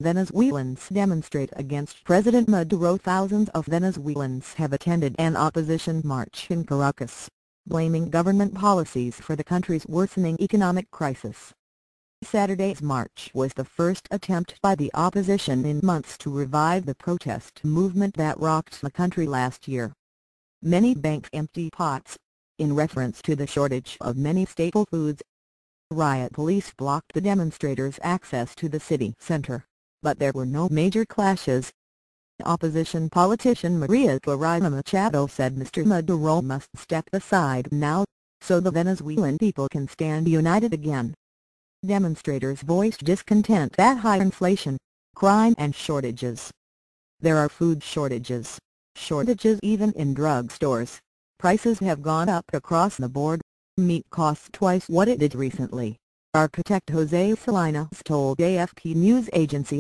Venezuelans demonstrate against President Maduro. Thousands of Venezuelans have attended an opposition march in Caracas, blaming government policies for the country's worsening economic crisis. Saturday's march was the first attempt by the opposition in months to revive the protest movement that rocked the country last year. Many banked empty pots, in reference to the shortage of many staple foods. Riot police blocked the demonstrators' access to the city center, but there were no major clashes. Opposition politician Maria Corina Machado said Mr Maduro must step aside now, so the Venezuelan people can stand united again. Demonstrators voiced discontent at high inflation, crime and shortages. There are food shortages even in drugstores. Prices have gone up across the board. Meat costs twice what it did recently, architect Jose Salinas told AFP news agency.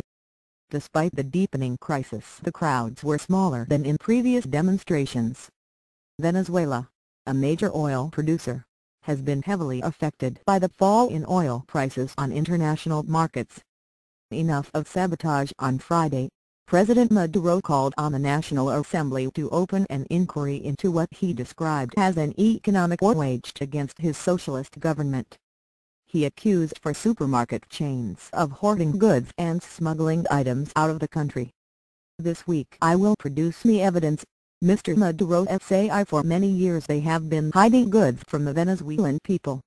Despite the deepening crisis, the crowds were smaller than in previous demonstrations. Venezuela, a major oil producer, has been heavily affected by the fall in oil prices on international markets. Enough of sabotage. On Friday, President Maduro called on the National Assembly to open an inquiry into what he described as an economic war waged against his socialist government. He accused supermarket chains of hoarding goods and smuggling items out of the country. "This week I will produce me evidence," Mr Maduro said. "For many years they have been hiding goods from the Venezuelan people.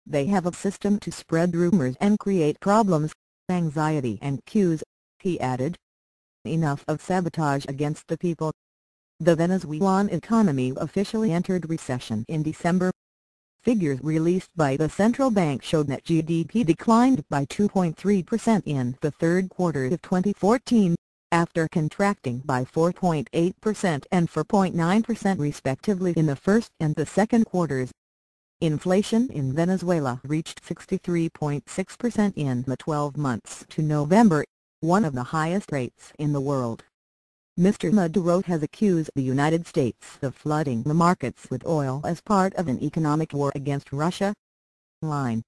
They have a system to spread rumors and create problems, anxiety and queues," he added. Enough of sabotage against the people. The Venezuelan economy officially entered recession in December. Figures released by the central bank showed that GDP declined by 2.3% in the third quarter of 2014, after contracting by 4.8% and 4.9% respectively in the first and the second quarters. Inflation in Venezuela reached 63.6% in the 12 months to November, one of the highest rates in the world. Mr Maduro has accused the United States of flooding the markets with oil as part of an economic war against Russia. Line